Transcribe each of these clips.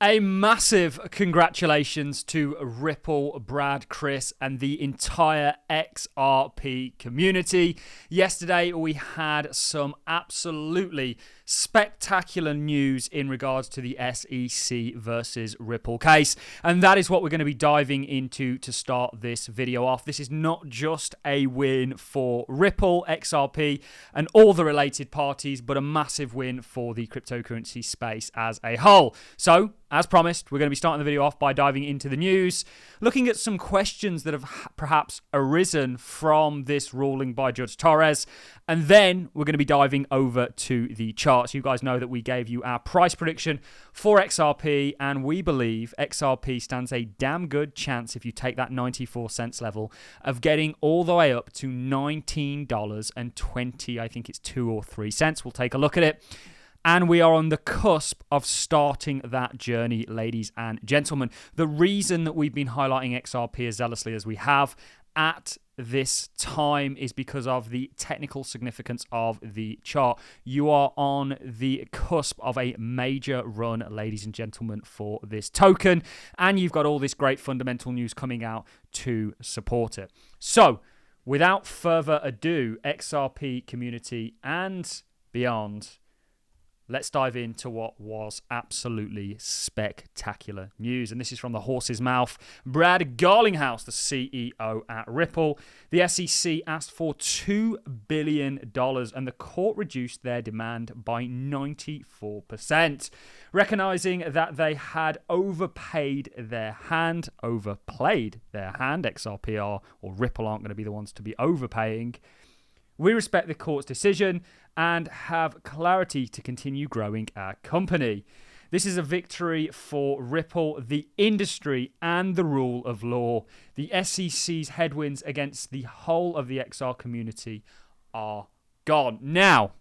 A massive congratulations to Ripple, Brad, Chris, and the entire XRP community. Yesterday, we had some absolutely spectacular news in regards to the SEC versus Ripple case, and that is what we're going to be diving into to start this video off. This is not just a win for Ripple, XRP, and all the related parties, but a massive win for the cryptocurrency space as a whole. So, as promised, we're going to be starting the video off by diving into the news, looking at some questions that have perhaps arisen from this ruling by Judge Torres, and then we're going to be diving over to the charts. You guys know that we gave you our price prediction for XRP, and we believe XRP stands a damn good chance, if you take that 94 cents level, of getting all the way up to $19.20, I think it's 2 or 3 cents. We'll take a look at it. And we are on the cusp of starting that journey, ladies and gentlemen. The reason that we've been highlighting XRP as zealously as we have at this time is because of the technical significance of the chart. You are on the cusp of a major run, ladies and gentlemen, for this token. And you've got all this great fundamental news coming out to support it. So, without further ado, XRP community and beyond, let's dive into what was absolutely spectacular news. And this is from the horse's mouth. Brad Garlinghouse, the CEO at Ripple. The SEC asked for $2 billion and the court reduced their demand by 94%. Recognizing that they had overplayed their hand, XRPR or Ripple aren't going to be the ones to be overpaying. We respect the court's decision and have clarity to continue growing our company. This is a victory for Ripple, the industry, and the rule of law. The SEC's headwinds against the whole of the XR community are gone. Now,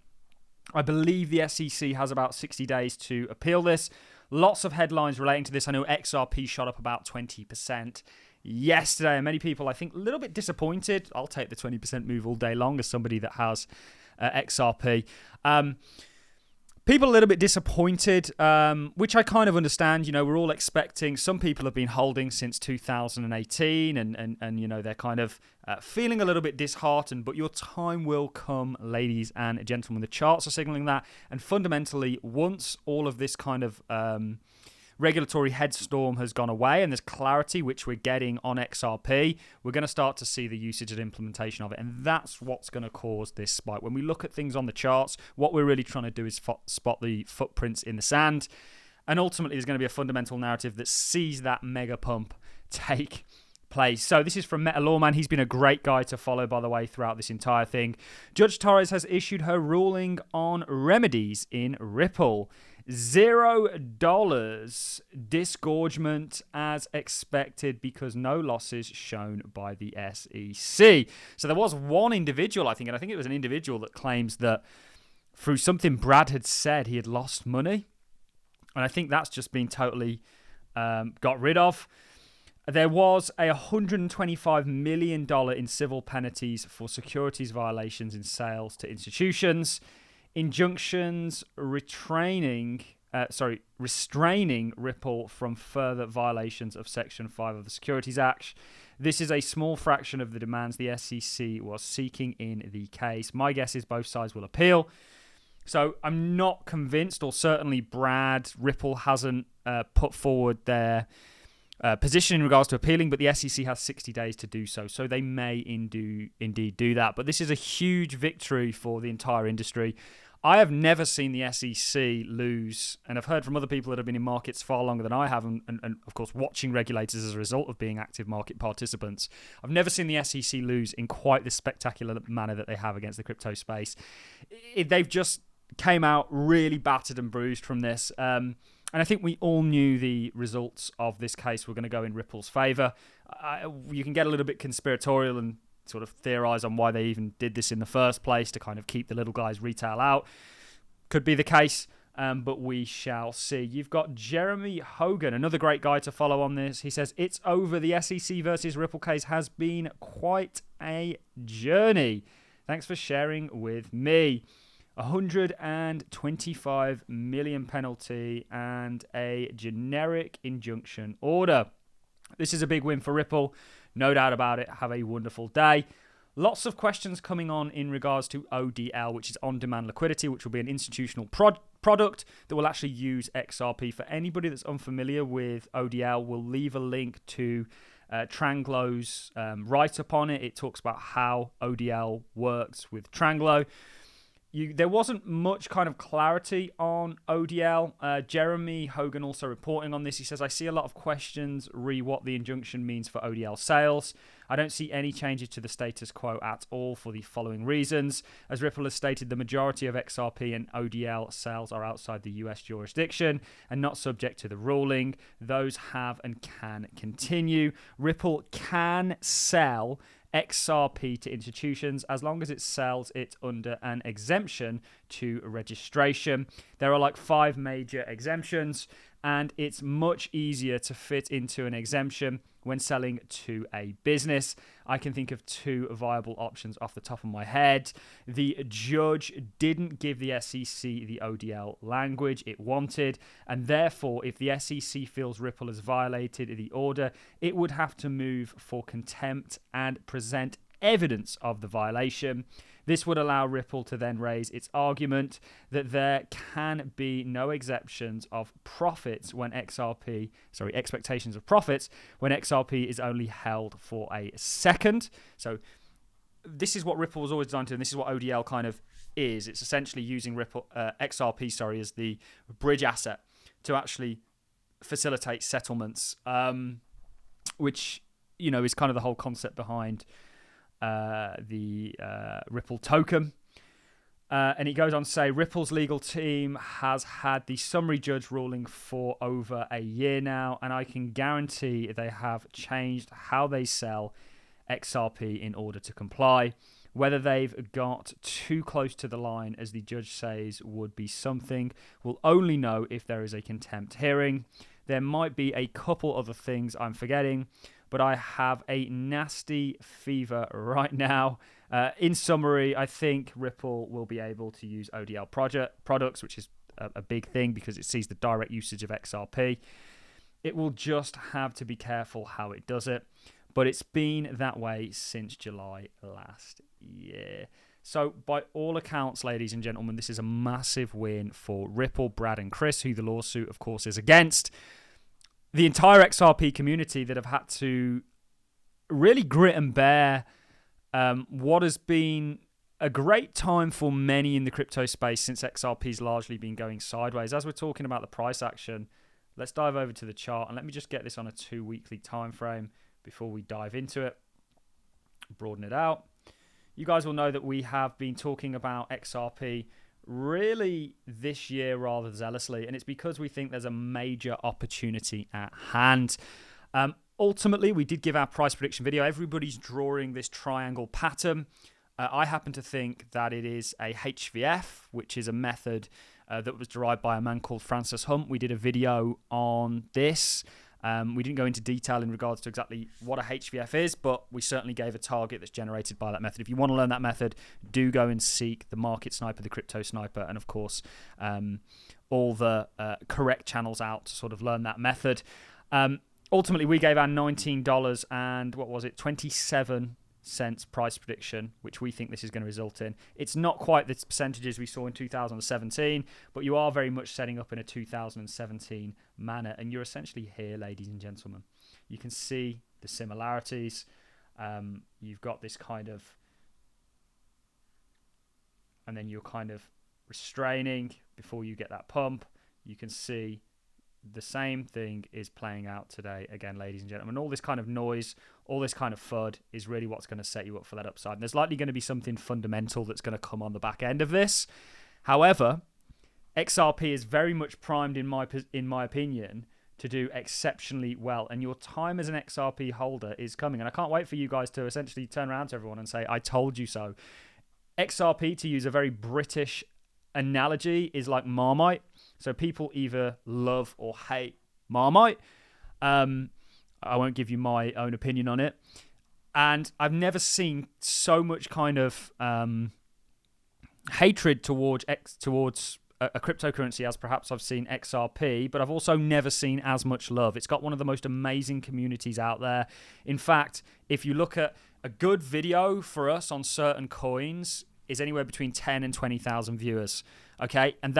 I believe the SEC has about 60 days to appeal this. Lots of headlines relating to this. I know XRP shot up about 20% yesterday, and many people, I think, a little bit disappointed. I'll take the 20% move all day long as somebody that has XRP. People a little bit disappointed, which I kind of understand. You know, we're all expecting. Some people have been holding since 2018, and you know, they're kind of feeling a little bit disheartened. But your time will come, ladies and gentlemen. The charts are signaling that, and fundamentally, once all of this kind of regulatory headstorm has gone away and there's clarity, which we're getting on XRP, we're going to start to see the usage and implementation of it. And that's what's going to cause this spike. When we look at things on the charts, what we're really trying to do is spot the footprints in the sand. And ultimately, there's going to be a fundamental narrative that sees that mega pump take place. So this is from Meta Lawman. He's been a great guy to follow, by the way, throughout this entire thing. Judge Torres has issued her ruling on remedies in Ripple. $0 disgorgement as expected because no losses shown by the SEC. So there was one individual, I think, and I think it was an individual that claims that through something Brad had said, he had lost money. And I think that's just been totally got rid of. There was a $125 million in civil penalties for securities violations in sales to institutions. Injunctions restraining Ripple from further violations of Section 5 of the Securities Act. This is a small fraction of the demands the SEC was seeking in the case. My guess is both sides will appeal. So I'm not convinced, or certainly Ripple hasn't put forward their position in regards to appealing, but the SEC has 60 days to do so. So they may indeed do that. But this is a huge victory for the entire industry. I have never seen the SEC lose, and I've heard from other people that have been in markets far longer than I have, and of course watching regulators as a result of being active market participants. I've never seen the SEC lose in quite this spectacular manner that they have against the crypto space. They've just came out really battered and bruised from this. And I think we all knew the results of this case were going to go in Ripple's favor. You can get a little bit conspiratorial and sort of theorize on why they even did this in the first place to kind of keep the little guys retail out. Could be the case, but we shall see. You've got Jeremy Hogan, another great guy to follow on this. He says, it's over. The SEC versus Ripple case has been quite a journey. Thanks for sharing with me. 125 million penalty and a generic injunction order. This is a big win for Ripple. No doubt about it. Have a wonderful day. Lots of questions coming on in regards to ODL, which is on-demand liquidity, which will be an institutional product that will actually use XRP. For anybody that's unfamiliar with ODL, we'll leave a link to Tranglo's write-up on it. It talks about how ODL works with Tranglo. There wasn't much kind of clarity on ODL. Jeremy Hogan also reporting on this. He says, I see a lot of questions re what the injunction means for ODL sales. I don't see any changes to the status quo at all for the following reasons. As Ripple has stated, the majority of XRP and ODL sales are outside the US jurisdiction and not subject to the ruling. Those have and can continue. Ripple can sell XRP to institutions as long as it sells it under an exemption to registration. There are like 5 major exemptions, and it's much easier to fit into an exemption when selling to a business. I can think of 2 viable options off the top of my head. The judge didn't give the SEC the ODL language it wanted, and therefore, if the SEC feels Ripple has violated the order, it would have to move for contempt and present evidence of the violation. This would allow Ripple to then raise its argument that there can be no exceptions of profits when expectations of profits when XRP is only held for a second. So this is what Ripple was always designed to, and this is what ODL kind of is. It's essentially using XRP as the bridge asset to actually facilitate settlements, which is kind of the whole concept behind the Ripple token. And it goes on to say Ripple's legal team has had the summary judge ruling for over a year now, and I can guarantee they have changed how they sell XRP in order to comply. Whether they've got too close to the line, as the judge says, would be something we'll only know if there is a contempt hearing. There might be a couple other things I'm forgetting, but I have a nasty fever right now. In summary, I think Ripple will be able to use ODL products, which is a big thing because it sees the direct usage of XRP. It will just have to be careful how it does it, but it's been that way since July last year. So by all accounts, ladies and gentlemen, this is a massive win for Ripple, Brad and Chris, who the lawsuit, of course, is against. The entire XRP community that have had to really grit and bear what has been a great time for many in the crypto space since XRP's largely been going sideways. As we're talking about the price action, let's dive over to the chart, and let me just get this on a 2-weekly time frame before we dive into it, broaden it out. You guys will know that we have been talking about XRP really this year rather zealously, and it's because we think there's a major opportunity at hand. Ultimately, we did give our price prediction video. Everybody's drawing this triangle pattern. I happen to think that it is a HVF, which is a method that was derived by a man called Francis Hunt. We did a video on this. We didn't go into detail in regards to exactly what a HVF is, but we certainly gave a target that's generated by that method. If you want to learn that method, do go and seek the Market Sniper, the Crypto Sniper, and of course, all the correct channels out to sort of learn that method. Ultimately, we gave our $19 and 27 cents price prediction, which we think this is going to result in. It's not quite the percentages we saw in 2017, but you are very much setting up in a 2017 manner, and you're essentially here, ladies and gentlemen. You can see the similarities. You've got this kind of, and then you're kind of restraining before you get that pump. You can see the same thing is playing out today again, ladies and gentlemen. All this kind of noise, all this kind of FUD is really what's going to set you up for that upside. And there's likely going to be something fundamental that's going to come on the back end of this. However, XRP is very much primed, in my opinion, to do exceptionally well. And your time as an XRP holder is coming. And I can't wait for you guys to essentially turn around to everyone and say, I told you so. XRP, to use a very British analogy, is like Marmite. So people either love or hate Marmite. I won't give you my own opinion on it. And I've never seen so much kind of hatred towards a cryptocurrency as perhaps I've seen XRP, but I've also never seen as much love. It's got one of the most amazing communities out there. In fact, if you look at a good video for us on certain coins is anywhere between 10 and 20,000 viewers, okay? And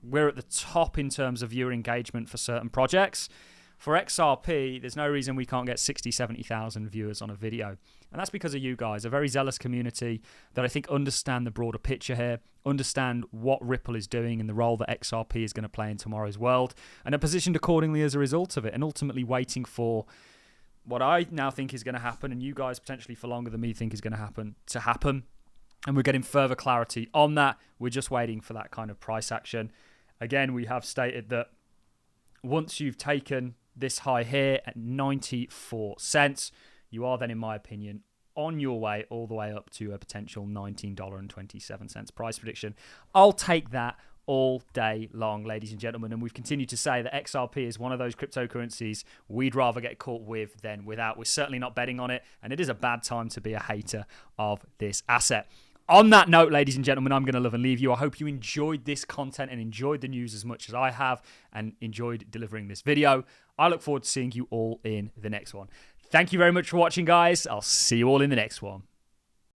we're at the top in terms of viewer engagement for certain projects. For XRP, there's no reason we can't get 60, 70,000 viewers on a video. And that's because of you guys, a very zealous community that I think understand the broader picture here, understand what Ripple is doing and the role that XRP is going to play in tomorrow's world, and are positioned accordingly as a result of it, and ultimately waiting for what I now think is going to happen, and you guys potentially for longer than me think is going to happen. And we're getting further clarity on that. We're just waiting for that kind of price action. Again, we have stated that once you've taken this high here at 94 cents, you are then, in my opinion, on your way all the way up to a potential $19.27 price prediction. I'll take that all day long, ladies and gentlemen. And we've continued to say that XRP is one of those cryptocurrencies we'd rather get caught with than without. We're certainly not betting on it, and it is a bad time to be a hater of this asset. On that note, ladies and gentlemen, I'm going to love and leave you. I hope you enjoyed this content and enjoyed the news as much as I have and enjoyed delivering this video. I look forward to seeing you all in the next one. Thank you very much for watching, guys. I'll see you all in the next one.